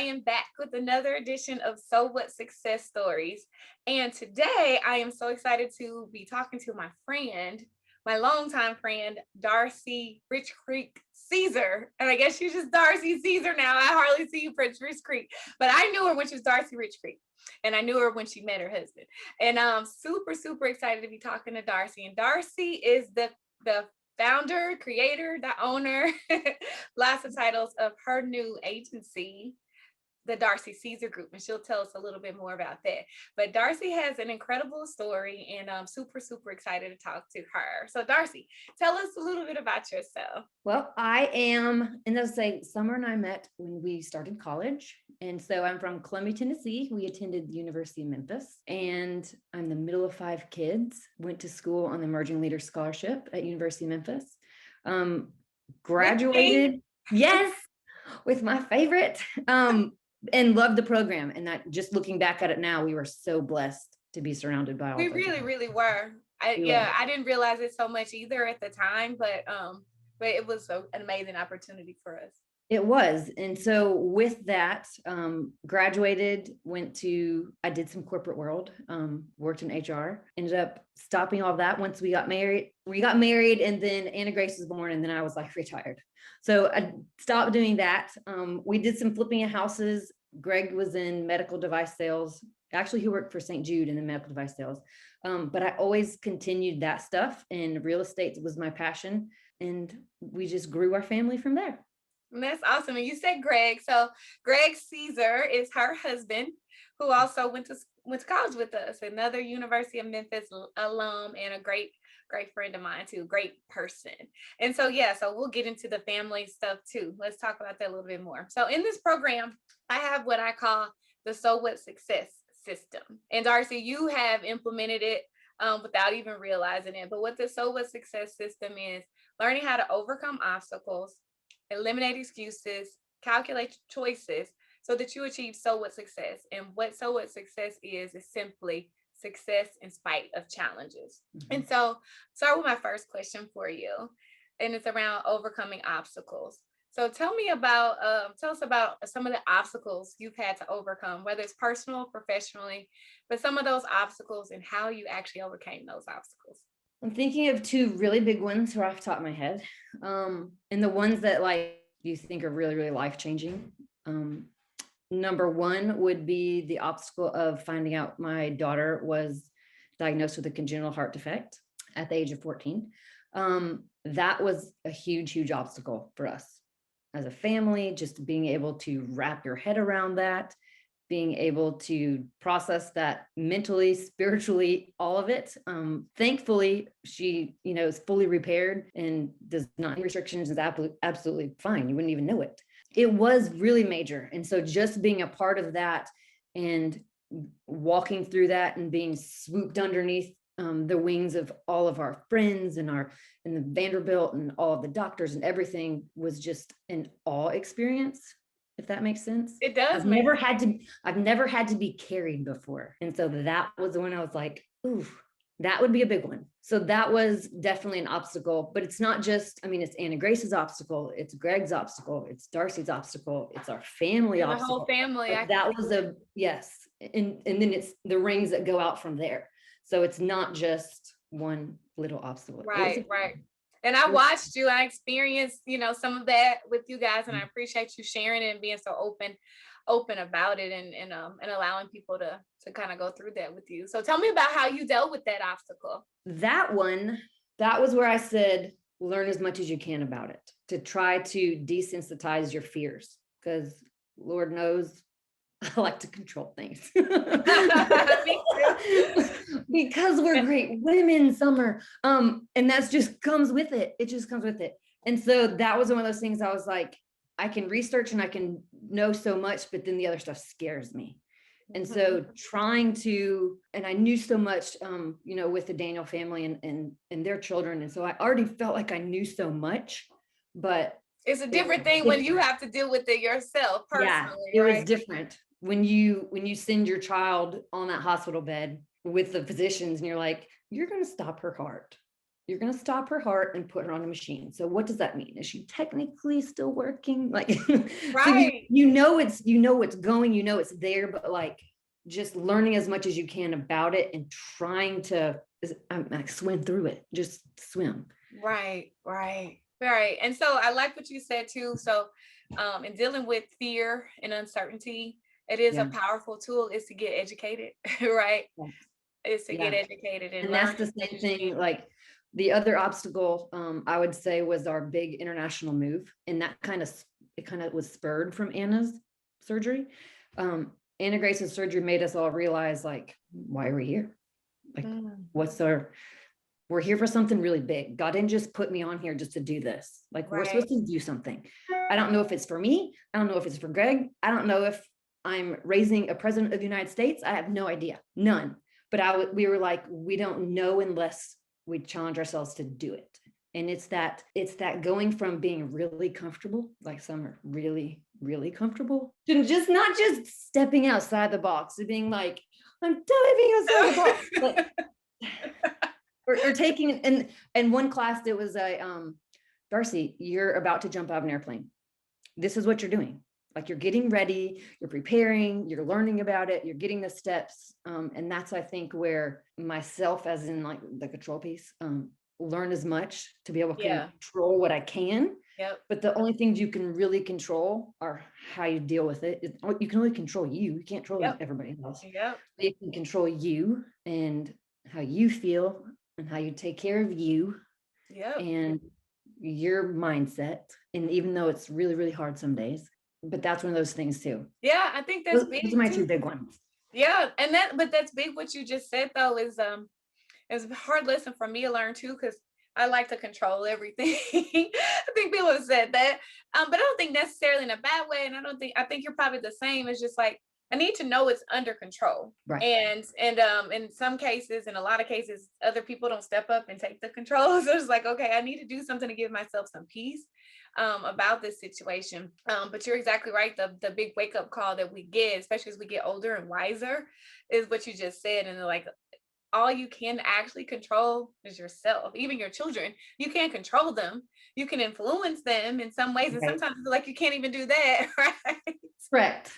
I am back with another edition of So What Success Stories. And today I am so excited to be talking to my friend, my longtime friend, Darci Richcreek Caesar. And I guess she's just Darci Caesar now. I hardly see you for Richcreek, but I knew her when she was Darci Richcreek. And I knew her when she met her husband. And I'm super, super excited to be talking to Darci. And Darci is the founder, creator, the owner, lots of titles of her new agency, the Darci Caesar Group, and she'll tell us a little bit more about that. But Darci has an incredible story, and I'm super, super excited to talk to her. So Darci, tell us a little bit about yourself. Well, I am, and they'll say Summer and I met when we started college. And so I'm from Columbia, Tennessee. We attended the University of Memphis, and I'm the middle of 5 kids, went to school on the Emerging Leader Scholarship at University of Memphis. Graduated, yes, with my favorite. And loved the program. And that, just looking back at it now, we were so blessed to be surrounded by all. We really, really were. I didn't realize it so much either at the time, but it was an amazing opportunity for us. It was. And so with that, graduated, I did some corporate world, worked in HR, ended up stopping all that once we got married. We got married, and then Anna Grace was born, and then I was like retired. So I stopped doing that. We did some flipping of houses. Greg was in medical device sales. Actually, he worked for St. Jude in the medical device sales. But I always continued that stuff, and real estate was my passion. And we just grew our family from there. And that's awesome. And you said Greg. So Greg Caesar is her husband, who also went to college with us, another University of Memphis alum, and a great friend of mine too, great person. And so, so we'll get into the family stuff too. Let's talk about that a little bit more. So in this program, I have what I call the So What Success system. And Darci, you have implemented it without even realizing it. But what the So What Success system is, learning how to overcome obstacles, eliminate excuses, calculate choices so that you achieve So What Success. And what So What Success is simply success in spite of challenges. Mm-hmm. And so start with my first question for you. And it's around overcoming obstacles. So tell us about some of the obstacles you've had to overcome, whether it's personal, professionally, but some of those obstacles and how you actually overcame those obstacles. I'm thinking of 2 really big ones right off the top of my head. And the ones that you think are really, really life-changing. Number 1 would be the obstacle of finding out my daughter was diagnosed with a congenital heart defect at the age of 14. That was a huge, huge obstacle for us as a family, just being able to wrap your head around that, being able to process that mentally, spiritually, all of it. Thankfully, she, is fully repaired and does not have restrictions, is absolutely fine. You wouldn't even know it. It was really major. And so just being a part of that and walking through that and being swooped underneath the wings of all of our friends and the Vanderbilt and all of the doctors and everything was just an awe experience. If that makes sense. It does. I've never had to be carried before. And so that was when I was like, ooh, that would be a big one. So that was definitely an obstacle, but it's not just, it's Anna Grace's obstacle. It's Greg's obstacle. It's Darci's obstacle. It's our family obstacle. The whole family. That was yes. And then it's the rings that go out from there. So it's not just one little obstacle. Right. And I watched you, I experienced, some of that with you guys, and I appreciate you sharing it and being so open about it and allowing people to kind of go through that with you. So tell me about how you dealt with that obstacle. That was where I said, learn as much as you can about it, to try to desensitize your fears, because Lord knows I like to control things. Because we're great women, Summer. And that's just comes with it. It just comes with it. And so that was one of those things I was like, I can research and I can know so much, but then the other stuff scares me. And so and I knew so much, with the Daniel family and their children. And so I already felt like I knew so much, but it's a different thing when you have to deal with it yourself personally. Yeah, it was different. When you send your child on that hospital bed with the physicians and you're like, you're going to stop her heart. you're going to stop her heart and put her on a machine. So what does that mean? Is she technically still working? Like, Right. so it's going, it's there, but like just learning as much as you can about it and trying to swim through it, just swim. Right. And so I like what you said too. So in dealing with fear and uncertainty, it is a powerful tool is to get educated, right? Is to get educated and learn. That's the same thing. Like the other obstacle, I would say, was our big international move, and that kind of was spurred from Anna's surgery. Anna Grace's surgery made us all realize, like, why are we here? Like, we're here for something really big. God didn't just put me on here just to do this. Like, we're supposed to do something. I don't know if it's for me. I don't know if it's for Greg. I don't know if I'm raising a president of the United States. I have no idea, none. But we were like, we don't know unless we challenge ourselves to do it. And it's that going from being really comfortable, like Summer, really, really comfortable, to not just stepping outside the box, to being like, I'm diving outside the box. Like, or taking, and one class that was Darci, you're about to jump out of an airplane. This is what you're doing. Like, you're getting ready, you're preparing, you're learning about it, you're getting the steps. And that's, I think, where myself, as in like the control piece, learn as much to be able to control what I can. But the only things you can really control are how you deal with it. You can only control you. You can't control everybody else. You can control you and how you feel and how you take care of you and your mindset. And even though it's really, really hard some days, but that's one of those things too. Yeah, I think that's big. Those are my two big ones. Yeah, but that's big. What you just said though is a hard lesson for me to learn too, because I like to control everything. I think people have said that, but I don't think necessarily in a bad way. And I think you're probably the same. It's just like, I need to know it's under control. Right. And in some cases, in a lot of cases, other people don't step up and take the control. So it's like, okay, I need to do something to give myself some peace about this situation. But you're exactly right. The big wake up call that we get, especially as we get older and wiser, is what you just said. And like, all you can actually control is yourself. Even your children, you can't control them. You can influence them in some ways. And sometimes it's like, you can't even do that, right? Correct.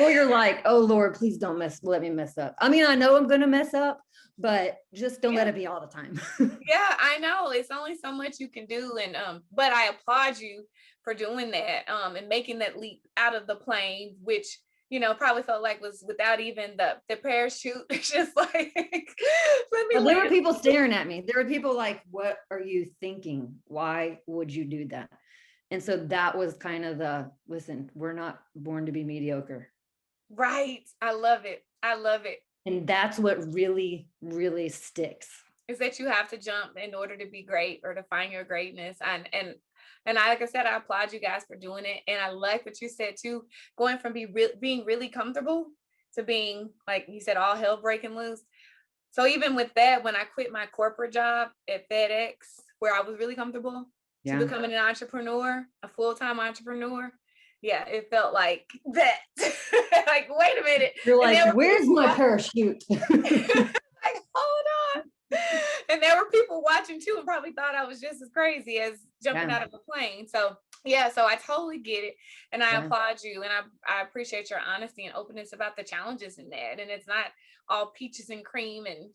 Or you're like, oh Lord, please don't let me mess up. I mean, I know I'm going to mess up, but just don't let it be all the time. Yeah, I know. It's only so much you can do. And, but I applaud you for doing that, and making that leap out of the plane, which, probably felt like was without even the parachute. It's just like, there were people staring at me. There were people like, what are you thinking? Why would you do that? And so that was kind of listen, we're not born to be mediocre. Right. I love it. And that's what really, really sticks. Is that you have to jump in order to be great or to find your greatness. And like I said, I applaud you guys for doing it. And I like what you said too, going from being really comfortable to being, like you said, all hell breaking loose. So even with that, when I quit my corporate job at FedEx, where I was really comfortable, to becoming an entrepreneur, a full-time entrepreneur, it felt like that. Like, wait a minute. You're like, where's my parachute? Like, hold on. And there were people watching too and probably thought I was just as crazy as jumping out of a plane. So I totally get it. And I applaud you. And I appreciate your honesty and openness about the challenges in that. And it's not all peaches and cream and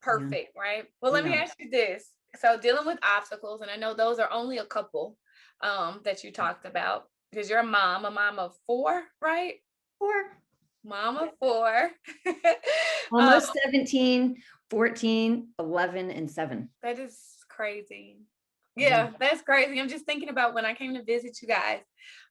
perfect, right? Well, let me ask you this. So dealing with obstacles, and I know those are only a couple that you talked about, because you're a mom of 4, right? 4. Mom of 4. Almost 17, 14, 11, and 7. That is crazy. Yeah, that's crazy. I'm just thinking about when I came to visit you guys.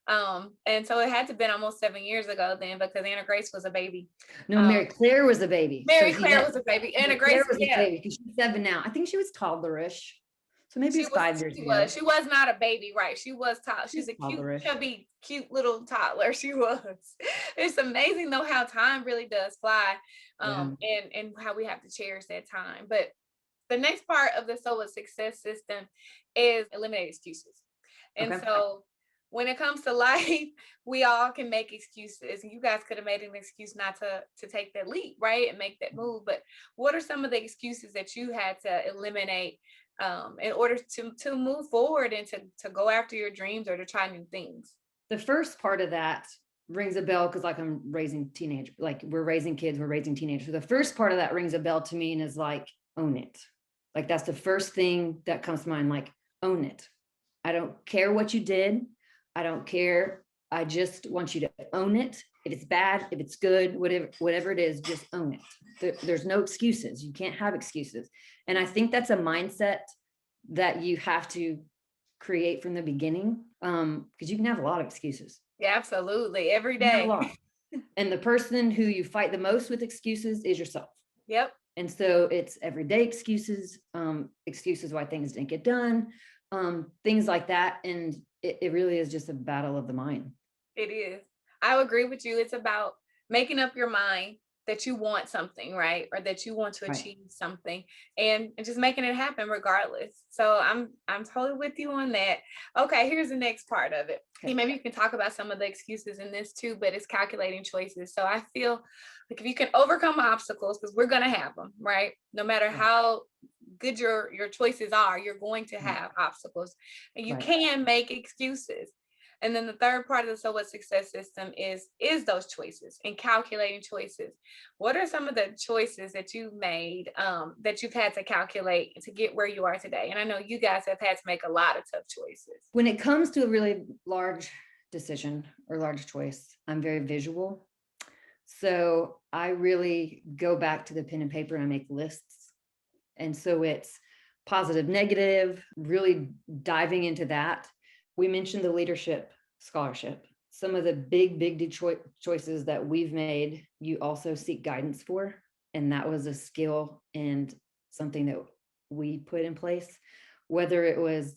And so it had to have been almost 7 years ago then, because Anna Grace was a baby. No, Mary Claire was a baby. Mary Claire was a baby. Anna Grace was a baby because she's 7 now. I think she was toddlerish. So maybe it's 5 years ago. She was not a baby, right? She was she's a cute, chubby, cute little toddler. She was. It's amazing though how time really does fly, and how we have to cherish that time. But the next part of the SOA success system is eliminate excuses. And so when it comes to life, we all can make excuses. And you guys could have made an excuse not to take that leap, right? And make that move. But what are some of the excuses that you had to eliminate in order to move forward and to go after your dreams or to try new things? The first part of that rings a bell because like I'm raising teenagers, like we're raising kids, we're raising teenagers. So the first part of that rings a bell to me and is like, own it. Like that's the first thing that comes to mind, like own it. I don't care what you did. I don't care. I just want you to own it. If it's bad, if it's good, whatever it is, just own it. There's no excuses. You can't have excuses. And I think that's a mindset that you have to create from the beginning, because you can have a lot of excuses. Yeah, absolutely. Every You can have a day. lot. And the person who you fight the most with excuses is yourself. Yep. And so it's everyday excuses, excuses why things didn't get done, things like that. And it really is just a battle of the mind. It is. I agree with you. It's about making up your mind that you want something, right? Or that you want to Right. achieve something and just making it happen regardless. So I'm totally with you on that. Okay, here's the next part of it. Okay. Maybe you can talk about some of the excuses in this too, but it's calculating choices. So I feel like if you can overcome obstacles, because we're gonna have them, right? No matter Right. how good your choices are, you're going to Right. have obstacles. And you Right. can make excuses. And then the third part of the So What Success system is those choices and calculating choices. What are some of the choices that you've made that you've had to calculate to get where you are today? And I know you guys have had to make a lot of tough choices. When it comes to a really large decision or large choice, I'm very visual. So I really go back to the pen and paper and I make lists. And so it's positive, negative, really diving into that. We mentioned the leadership scholarship. Some of the big Detroit choices that we've made, you also seek guidance for. And that was a skill and something that we put in place, whether it was,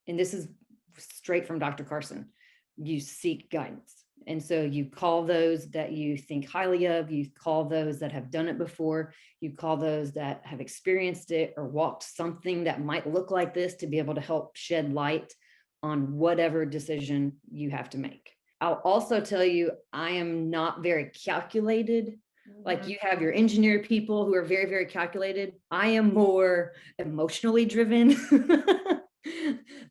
and this is straight from Dr. Carson, you seek guidance. And so you call those that you think highly of, you call those that have done it before, you call those that have experienced it or walked something that might look like this to be able to help shed light on whatever decision you have to make. I'll also tell you, I am not very calculated. Like you have your engineer people who are very, very calculated. I am more emotionally driven.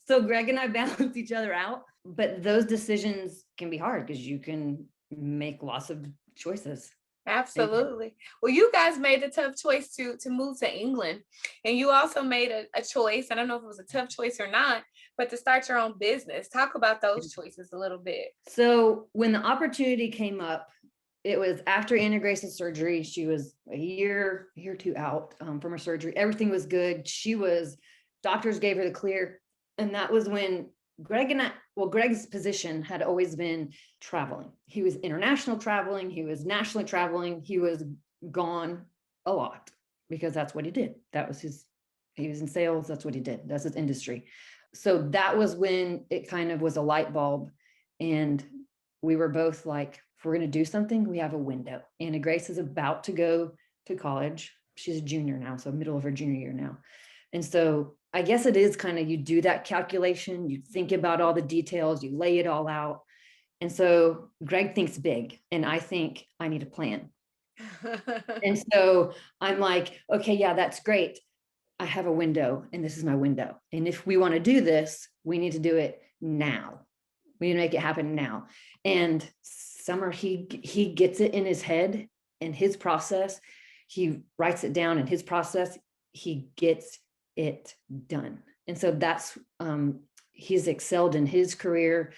So Greg and I balance each other out, but those decisions can be hard because you can make lots of choices. Absolutely. Well, you guys made a tough choice to move to England, and you also made a choice. I don't know if it was a tough choice or not, but to start your own business. Talk about those choices a little bit. So when the opportunity came up, it was after Anna Grace's surgery. She was a year or two out from her surgery. Everything was good. Doctors gave her the clear. And that was when Greg's position had always been traveling. He was international traveling. He was nationally traveling. He was gone a lot because that's what he did. He was in sales. That's what he did. That's his industry. So that was when it kind of was a light bulb. And we were both like, if we're going to do something, we have a window. Anna Grace is about to go to college. She's a junior now, so middle of her junior year now. And so I guess it is kind of, you do that calculation, you think about all the details, you lay it all out. And so Greg thinks big and I think I need a plan. And so I'm like, okay, yeah, that's great. I have a window and this is my window. And if we want to do this, we need to do it now. We need to make it happen now. And Summer, he gets it in his head and his process. He writes it down in his process. He gets it done. And so that's, he's excelled in his career.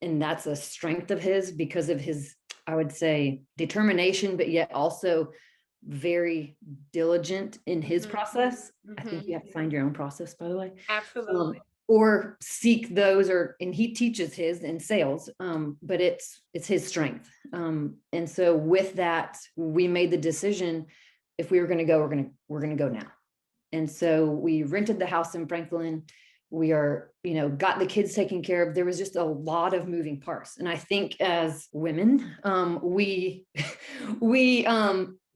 And that's a strength of his because of his, I would say, determination, but yet also very diligent in his process. I think you have to find your own process, by the way. Absolutely. Or seek those, and he teaches his in sales, but it's his strength. And so with that, we made the decision, if we were going to go, we're going to go now. And so we rented the house in Franklin. We are, got the kids taken care of. There was just a lot of moving parts. And I think as women, we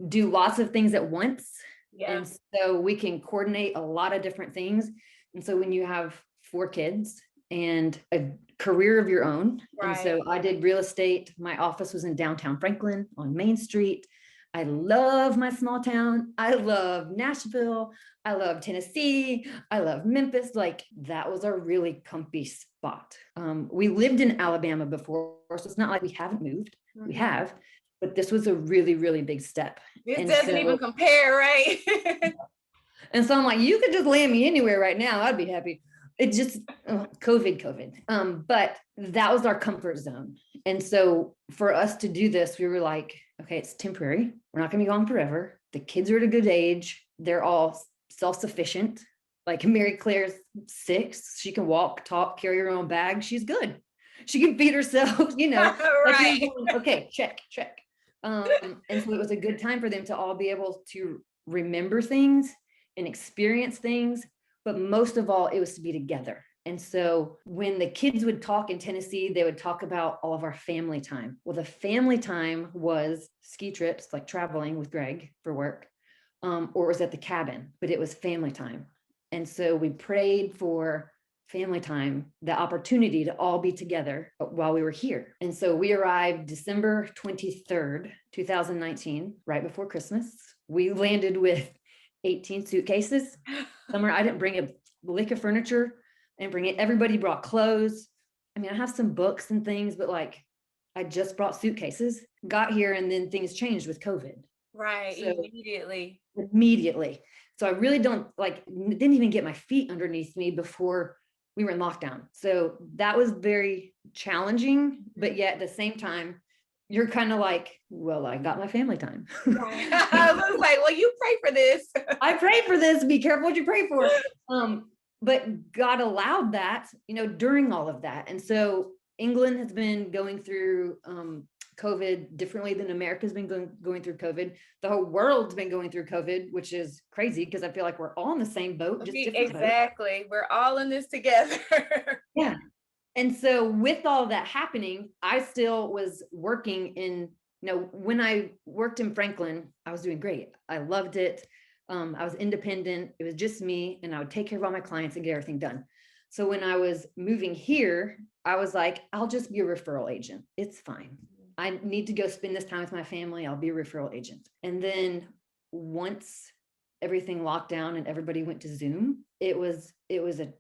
do lots of things at once. Yeah. And so we can coordinate a lot of different things. And so when you have 4 kids and career of your own. And Right. so I did real estate. My office was in downtown Franklin on Main Street. I love my small town. I love Nashville. I love Tennessee. I love Memphis. Like that was a really comfy spot. We lived in Alabama before, so it's not like we haven't moved. We have, but this was a really, really big step. This And doesn't even compare, right? and so I'm like, you could just land me anywhere right now. I'd be happy. It just COVID. But that was our comfort zone. And so for us to do this, we were like, okay, it's temporary. We're not going to be gone forever. The kids are at a good age. They're all self-sufficient. Like Mary Claire's 6. She can walk, talk, carry her own bag. She's good. She can feed herself, you know. Right. Like, okay, check. And so it was a good time for them to all be able to remember things and experience things. But most of all, it was to be together. And so when the kids would talk in Tennessee, they would talk about all of our family time. Well, the family time was ski trips, like traveling with Greg for work, or it was at the cabin, but it was family time. And so we prayed for family time, the opportunity to all be together while we were here. And so we arrived December 23rd, 2019, right before Christmas. We landed with 18 suitcases. Summer, I didn't bring a lick of furniture and bring it. Everybody brought clothes. I mean, I have some books and things, but like I just brought suitcases, got here, and then things changed with COVID. Right. So, Immediately. So I really didn't even get my feet underneath me before we were in lockdown. So that was very challenging, but yet at the same time, you're kind of like, well, I got my family time. Right. I was like, well, you pray for this. I pray for this. Be careful what you pray for. But God allowed that, you know, during all of that. And so England has been going through COVID differently than America's been going through COVID. The whole world's been going through COVID, which is crazy because I feel like we're all in the same boat. Just exactly. We're all in this together. Yeah. And so with all that happening, I still was working in, you know, when I worked in Franklin, I was doing great. I loved it. I was independent. It was just me, and I would take care of all my clients and get everything done. So when I was moving here, I was like, I'll just be a referral agent. It's fine. I need to go spend this time with my family. I'll be a referral agent. And then once everything locked down and everybody went to Zoom, it was a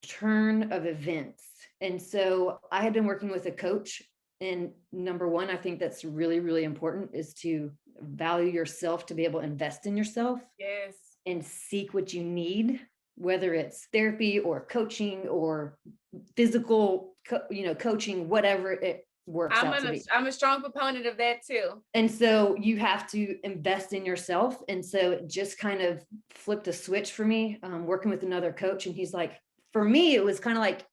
turn of events. And so I had been working with a coach. And number one, I think that's really, really important is to value yourself, to be able to invest in yourself. Yes. And seek what you need, whether it's therapy or coaching or physical, coaching, whatever it works out to be. I'm a strong proponent of that too. And so you have to invest in yourself. And so it just kind of flipped a switch for me, working with another coach. And he's like, for me, it was kind of like,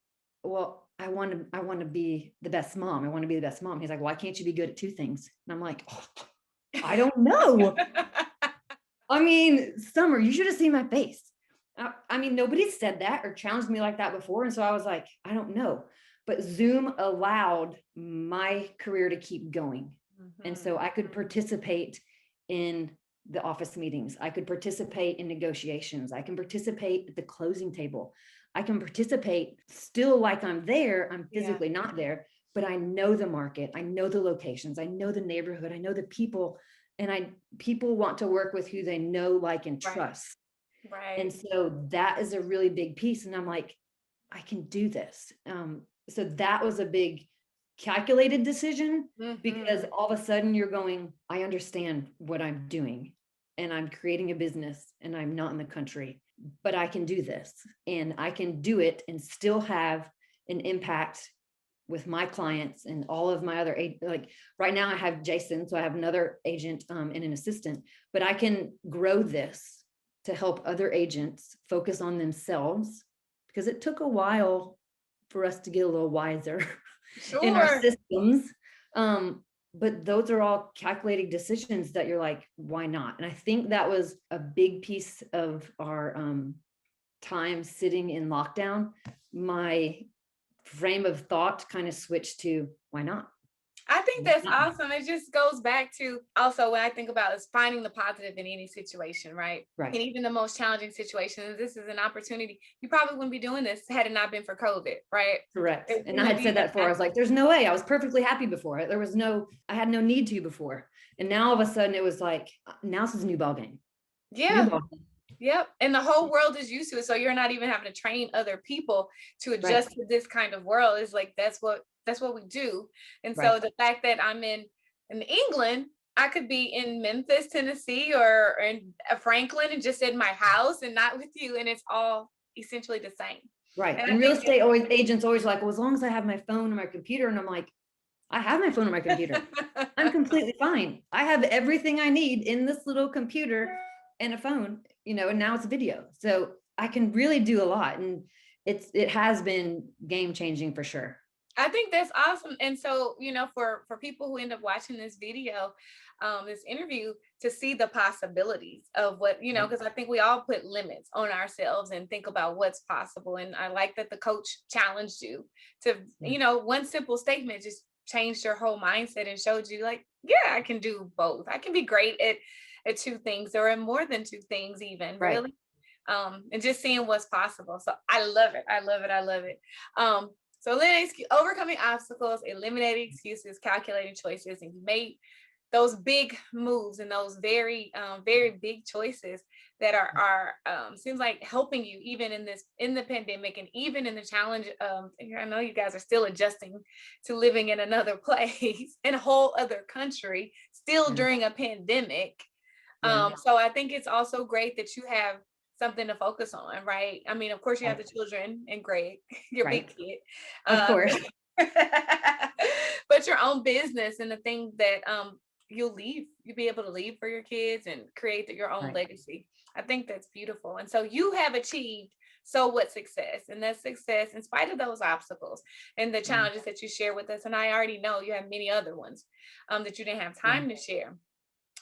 well, I want to be the best mom. I want to be the best mom. He's like, why can't you be good at 2 things? And I'm like, oh, I don't know. I mean, Summer, you should have seen my face. I mean, nobody said that or challenged me like that before. And so I was like, I don't know. But Zoom allowed my career to keep going. Mm-hmm. And so I could participate in the office meetings. I could participate in negotiations. I can participate at the closing table. I can participate still like I'm there. I'm physically not there, but I know the market. I know the locations. I know the neighborhood. I know the people. And people want to work with who they know, like, and trust. Right. And so that is a really big piece. And I'm like, I can do this. So that was a big calculated decision, because all of a sudden you're going, I understand what I'm doing, and I'm creating a business, and I'm not in the country, but I can do this, and I can do it and still have an impact with my clients and all of my other, like right now I have Jason, so I have another agent and an assistant, but I can grow this to help other agents focus on themselves, because it took a while for us to get a little wiser in our systems. But those are all calculated decisions that you're like, why not? And I think that was a big piece of our time sitting in lockdown. My frame of thought kind of switched to, why not? I think that's awesome. It just goes back to also what I think about is finding the positive in any situation, right? Right. And even the most challenging situations. This is an opportunity. You probably wouldn't be doing this had it not been for COVID, right? Correct. It And I wouldn't had be said that what's before. I was like, there's no way. I was perfectly happy before. I had no need to before. And now all of a sudden it was like, now this is a new ball game. New yeah. ball game. Yep. And the whole world is used to it. So you're not even having to train other people to Right. adjust to this kind of world. Is like that's what we do. And so Right. the fact that I'm in England, I could be in Memphis, Tennessee, or in Franklin and just in my house and not with you. And it's all essentially the same. Right. And I And real think estate always agents always like, well, as long as I have my phone and my computer, and I'm like, I have my phone and my computer. I'm completely fine. I have everything I need in this little computer and a phone, and now it's a video. So I can really do a lot. And it has been game changing for sure. I think that's awesome. And so, for people who end up watching this video, this interview, to see the possibilities of what, Right. because I think we all put limits on ourselves and think about what's possible. And I like that the coach challenged you to, one simple statement just changed your whole mindset and showed you like, yeah, I can do both. I can be great at two things or in more than two things even, Right. really. And just seeing what's possible. So I love it. I love it. I love it. So overcoming obstacles, eliminating excuses, calculating choices, and you made those big moves and those very, very big choices that are seems like helping you even in the pandemic and even in the challenge. I know you guys are still adjusting to living in another place, in a whole other country, still during a pandemic. So I think it's also great that you have something to focus on, right? I mean, of course you have the children and Greg, your big kid. Of course. But your own business and the things that you'll be able to leave for your kids and create your own legacy. I think that's beautiful. And so you have achieved so what success, and that success in spite of those obstacles and the challenges that you share with us. And I already know you have many other ones that you didn't have time to share.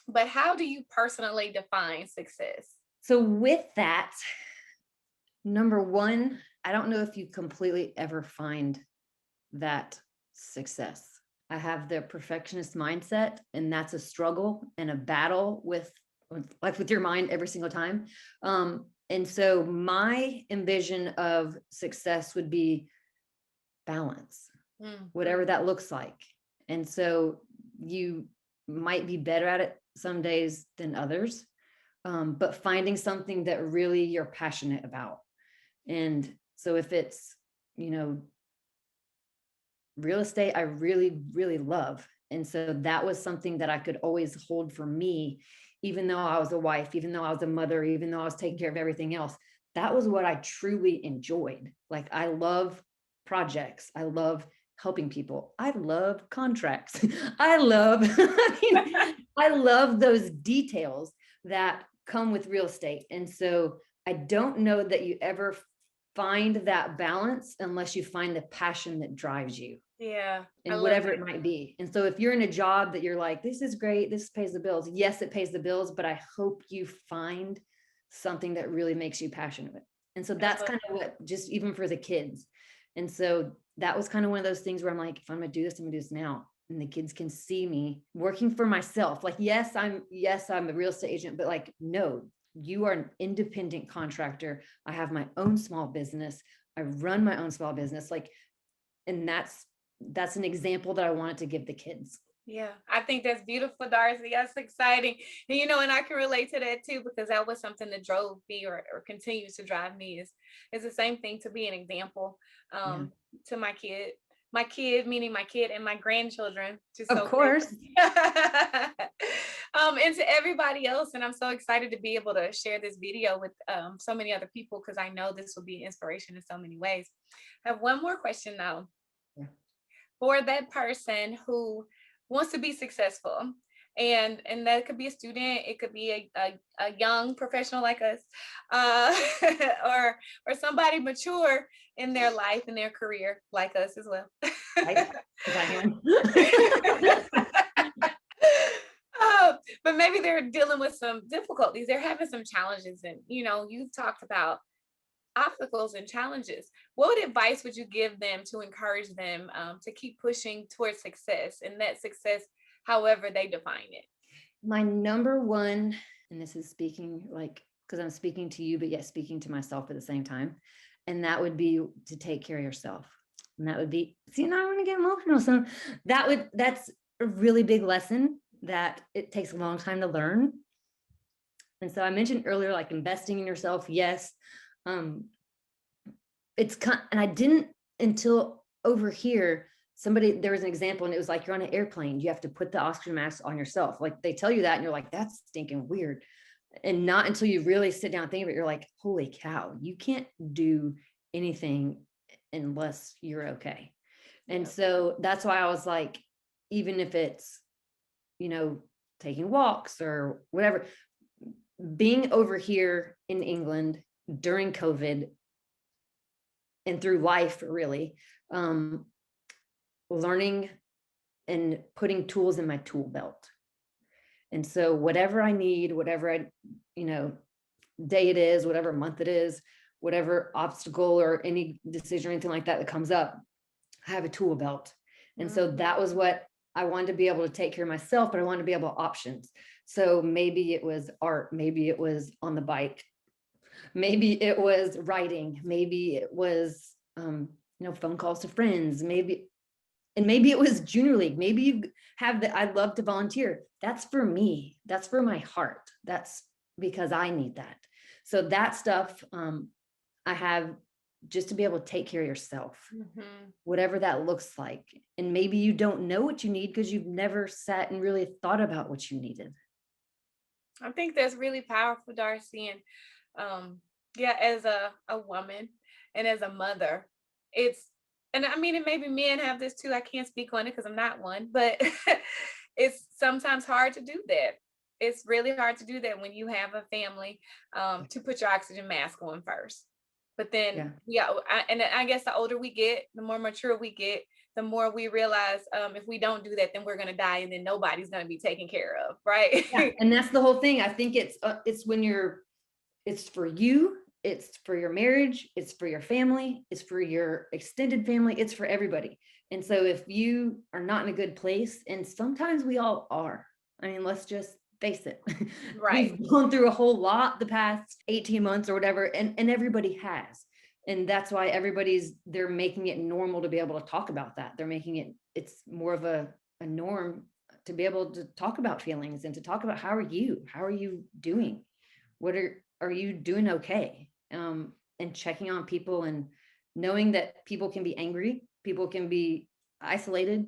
But how do you personally define success? So with that, number one, I don't know if you completely ever find that success. I have the perfectionist mindset, and that's a struggle and a battle with your mind every single time. And so my envision of success would be balance, whatever that looks like. And so you might be better at it some days than others. But finding something that really you're passionate about. And so if it's, real estate, I really, really love. And so that was something that I could always hold for me, even though I was a wife, even though I was a mother, even though I was taking care of everything else. That was what I truly enjoyed. Like, I love projects. I love helping people. I love contracts. I love those details that come with real estate. And so I don't know that you ever find that balance unless you find the passion that drives you. Yeah. And whatever it might be. And so if you're in a job that you're like, this is great, this pays the bills. Yes, it pays the bills, but I hope you find something that really makes you passionate. And so that's kind of what, just even for the kids. And so that was kind of one of those things where I'm like, if I'm going to do this, I'm going to do this now. And the kids can see me working for myself. Like, yes, I'm a real estate agent, but like, no, you are an independent contractor. I have my own small business. I run my own small business. Like, and that's an example that I wanted to give the kids. Yeah, I think that's beautiful, Darci. That's exciting. And, and I can relate to that too, because that was something that drove me or continues to drive me is the same thing, to be an example to my kid, meaning my kid and my grandchildren. Of course. And to everybody else. And I'm so excited to be able to share this video with so many other people, because I know this will be an inspiration in so many ways. I have one more question though. Yeah. For that person who wants to be successful, and that could be a student, it could be a young professional like us, or somebody mature in their life and their career like us as well. But maybe they're dealing with some difficulties, they're having some challenges, and you've talked about obstacles and challenges, what advice would you give them to encourage them to keep pushing towards success, and that success, however they define it? My number one, and this is speaking like, because I'm speaking to you, but yet speaking to myself at the same time. And that would be to take care of yourself. And that would be, see, now I want to get emotional. So that's a really big lesson that it takes a long time to learn. And so I mentioned earlier, like investing in yourself. Yes. And I didn't until over here, there was an example, and it was like, you're on an airplane, you have to put the oxygen mask on yourself. Like they tell you that and you're like, that's stinking weird. And not until you really sit down and think of it, you're like, holy cow, you can't do anything unless you're okay. And so that's why I was like, even if it's, taking walks or whatever, being over here in England during COVID and through life, really, learning and putting tools in my tool belt. And so whatever I need, whatever day it is, whatever month it is, whatever obstacle or any decision or anything like that comes up, I have a tool belt. And so that was what I wanted to be able to take care of myself, but I wanted to be able to options. So maybe it was art, maybe it was on the bike, maybe it was writing, maybe it was, phone calls to friends, maybe it was junior league. Maybe you have I'd love to volunteer. That's for me. That's for my heart. That's because I need that. So that stuff, I have just to be able to take care of yourself, whatever that looks like. And maybe you don't know what you need because you've never sat and really thought about what you needed. I think that's really powerful, Darci. And as a woman and as a mother, and I mean, and maybe men have this too. I can't speak on it because I'm not one, but it's sometimes hard to do that. It's really hard to do that when you have a family, to put your oxygen mask on first. But then, I guess the older we get, the more mature we get, the more we realize if we don't do that, then we're going to die, and then nobody's going to be taken care of, right? Yeah. And that's the whole thing. I think it's it's for you, it's for your marriage, it's for your family, it's for your extended family, it's for everybody. And so if you are not in a good place, and sometimes we all are, I mean, let's just face it. Right. We've gone through a whole lot the past 18 months or whatever, and everybody has. And that's why they're making it normal to be able to talk about that. They're making it's more of a norm to be able to talk about feelings and to talk about how are you doing? Are you doing okay? And checking on people and knowing that people can be angry, people can be isolated,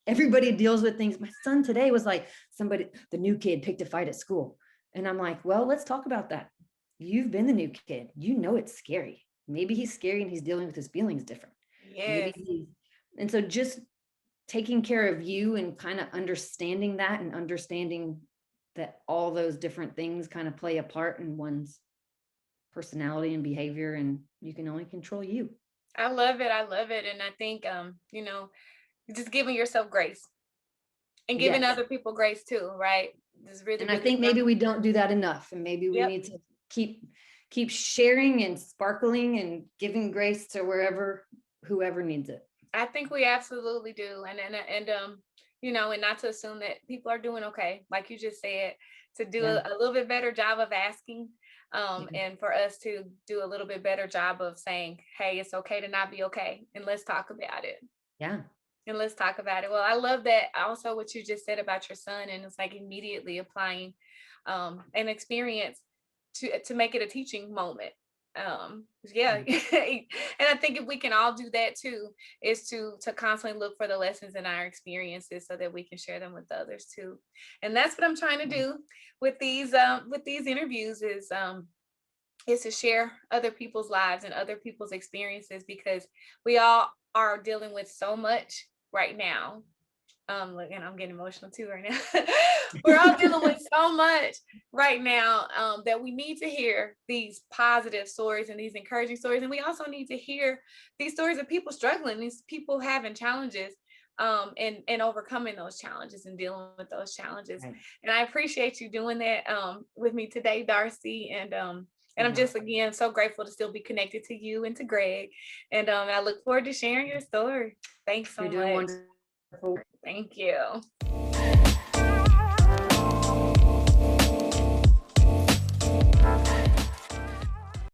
everybody deals with things. My son today was like, the new kid picked a fight at school. And I'm like, well, let's talk about that. You've been the new kid. It's scary. Maybe he's scary and he's dealing with his feelings different. Yes. And so just taking care of you and kind of understanding that, and understanding that all those different things kind of play a part in one's personality and behavior, and you can only control you. I love it. And I think, just giving yourself grace and giving other people grace too, right? And I think maybe we don't do that enough, and maybe we need to keep sharing and sparkling and giving grace to whoever needs it. I think we absolutely do. And not to assume that people are doing okay, like you just said, to do a little bit better job of asking, and for us to do a little bit better job of saying, hey, it's okay to not be okay, and let's talk about it. Yeah. And let's talk about it. Well, I love that also what you just said about your son, and it's like immediately applying an experience to make it a teaching moment. And I think if we can all do that too, is to constantly look for the lessons in our experiences so that we can share them with others too. And that's what I'm trying to do with these interviews, is to share other people's lives and other people's experiences, because we all are dealing with so much right now. Look, and I'm getting emotional too right now. We're all dealing with so much right now, that we need to hear these positive stories and these encouraging stories. And we also need to hear these stories of people struggling, these people having challenges, and overcoming those challenges and dealing with those challenges. Right. And I appreciate you doing that with me today, Darci. And And I'm just, again, so grateful to still be connected to you and to Greg. And I look forward to sharing your story. Thanks so You're doing much. wonderful. Thank you.